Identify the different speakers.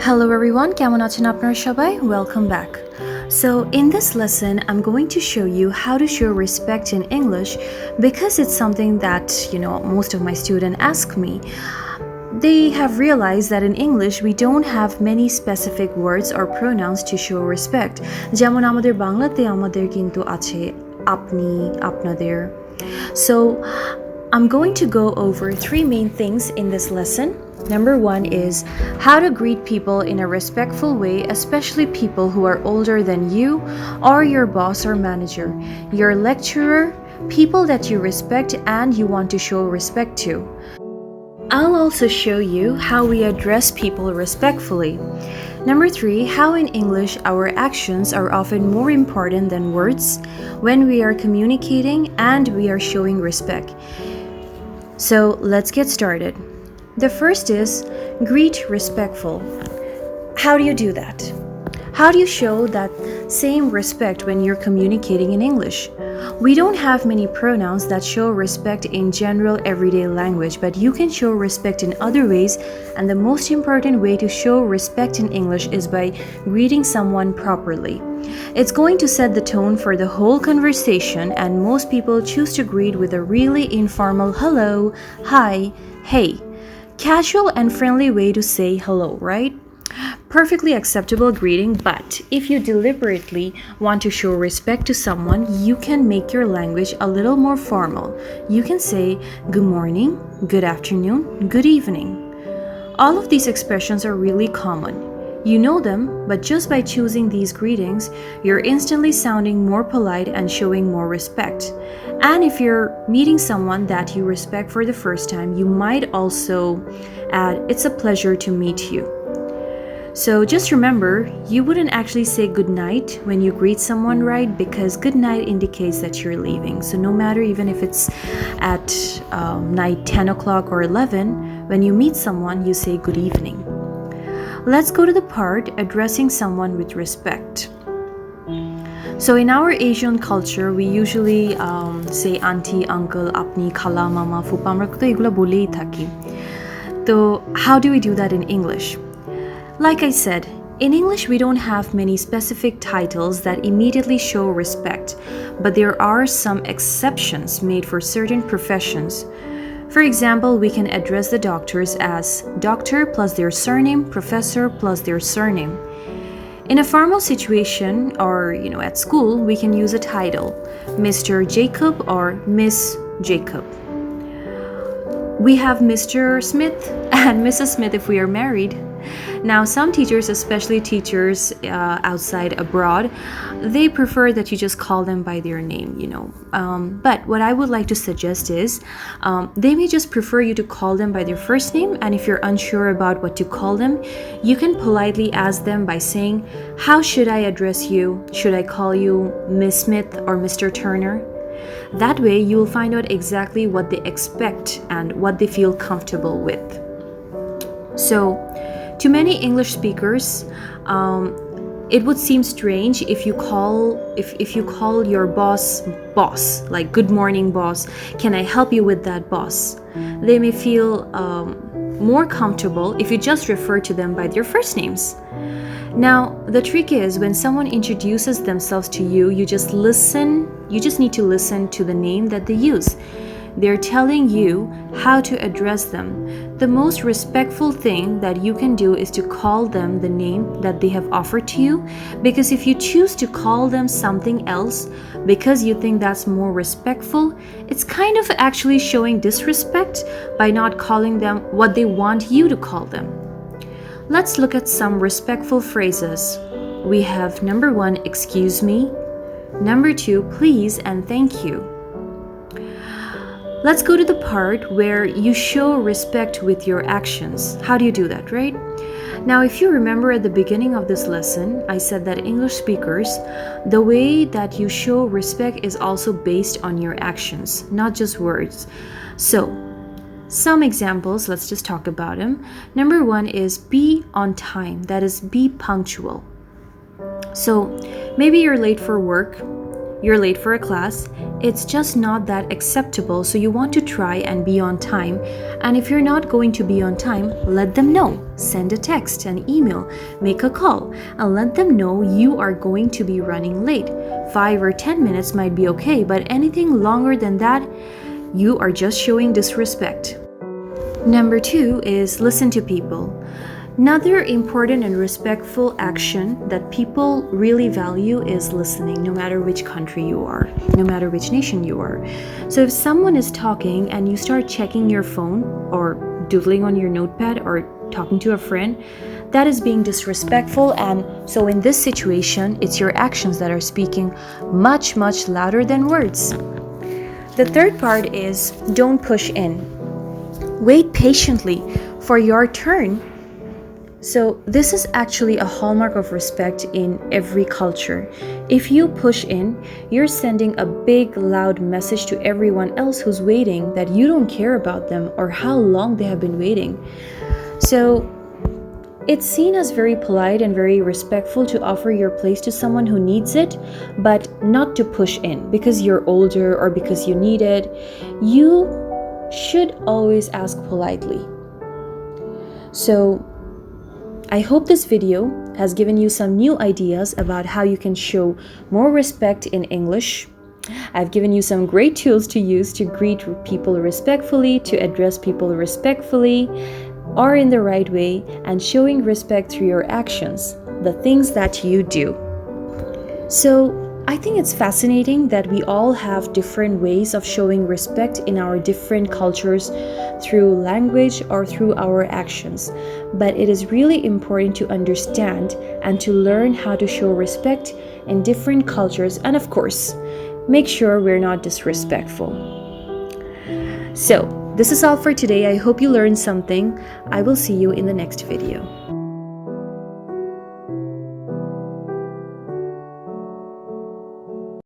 Speaker 1: Hello everyone, কেমন আছেন আপনারা সবাই? Welcome back. So in this lesson, I'm going to show you how to show respect in English because it's something that, most of my students ask me. They have realized that in English we don't have many specific words or pronouns to show respect. যেমন আমাদের বাংলাতে আমাদের কিন্তু আছে আপনি, আপনাদের. So I'm going to go over three main things in this lesson. Number one is how to greet people in a respectful way, especially people who are older than you, or your boss or manager, your lecturer, people that you respect and you want to show respect to. I'll also show you how we address people respectfully. Number three, how in English our actions are often more important than words when we are communicating and we are showing respect. So let's get started. The first is greet respectful. How do you do that? How do you show that same respect when you're communicating in English? We don't have many pronouns that show respect in general everyday language, but you can show respect in other ways, and the most important way to show respect in English is by greeting someone properly. It's going to set the tone for the whole conversation, and most people choose to greet with a really informal hello, hi, hey. Casual and friendly way to say hello, right? Perfectly acceptable greeting, but if you deliberately want to show respect to someone, you can make your language a little more formal. You can say good morning, good afternoon, good evening. All of these expressions are really common. You know them, but just by choosing these greetings, you're instantly sounding more polite and showing more respect. And if you're meeting someone that you respect for the first time, you might also add, "It's a pleasure to meet you." So just remember, you wouldn't actually say good night when you greet someone, right? Because good night indicates that you're leaving. So no matter even if it's at night 10 o'clock or 11, when you meet someone, you say good evening. Let's go to the part addressing someone with respect. So in our Asian culture, we usually say auntie, uncle, apni, khala, mama, fupa, আমরা তো এগুলো বলেই থাকি. So how do we do that in English? Like I said, in English we don't have many specific titles that immediately show respect, but there are some exceptions made for certain professions. For example, we can address the doctors as doctor plus their surname, professor plus their surname. In a formal situation or, at school, we can use a title, Mr. Jacob or Miss Jacob. We have Mr. Smith and Mrs. Smith if we are married. Now, some teachers, especially teachers outside abroad, they prefer that you just call them by their name, But what I would like to suggest is they may just prefer you to call them by their first name, and if you're unsure about what to call them, you can politely ask them by saying, "How should I address you? Should I call you Miss Smith or Mr. Turner?" That way, you'll find out exactly what they expect and what they feel comfortable with. So, to many English speakers, it would seem strange if you call your boss, like good morning boss, can I help you with that boss? They may feel more comfortable if you just refer to them by their first names. Now, the trick is when someone introduces themselves to you, you just need to listen to the name that they use. They're telling you how to address them. The most respectful thing that you can do is to call them the name that they have offered to you, because if you choose to call them something else because you think that's more respectful, it's kind of actually showing disrespect by not calling them what they want you to call them. Let's look at some respectful phrases. We have number one, excuse me. Number two, please and thank you. Let's go to the part where you show respect with your actions. How do you do that, right? Now, if you remember at the beginning of this lesson, I said that English speakers, the way that you show respect is also based on your actions, not just words. So, some examples, let's just talk about them. Number one is be on time, that is, be punctual. So, maybe you're late for work. you're late for a class, it's just not that acceptable, so you want to try and be on time. And if you're not going to be on time, let them know. Send a text, an email, make a call, and let them know you are going to be running late. 5 or 10 minutes might be okay, but anything longer than that, you are just showing disrespect. Number 2 is listen to people. Another important and respectful action that people really value is listening, no matter which country you are, no matter which nation you are. So if someone is talking and you start checking your phone or doodling on your notepad or talking to a friend, that is being disrespectful. And so in this situation, it's your actions that are speaking much, much louder than words. The third part is don't push in. Wait patiently for your turn. So this is actually a hallmark of respect in every culture. If you push in, you're sending a big, loud message to everyone else who's waiting that you don't care about them or how long they have been waiting. So it's seen as very polite and very respectful to offer your place to someone who needs it, but not to push in because you're older or because you need it. You should always ask politely. So I hope this video has given you some new ideas about how you can show more respect in English. I've given you some great tools to use to greet people respectfully, to address people respectfully, or in the right way, and showing respect through your actions, the things that you do. So I think it's fascinating that we all have different ways of showing respect in our different cultures through language or through our actions. But it is really important to understand and to learn how to show respect in different cultures, and of course, make sure we're not disrespectful. So, this is all for today. I hope you learned something. I will see you in the next video.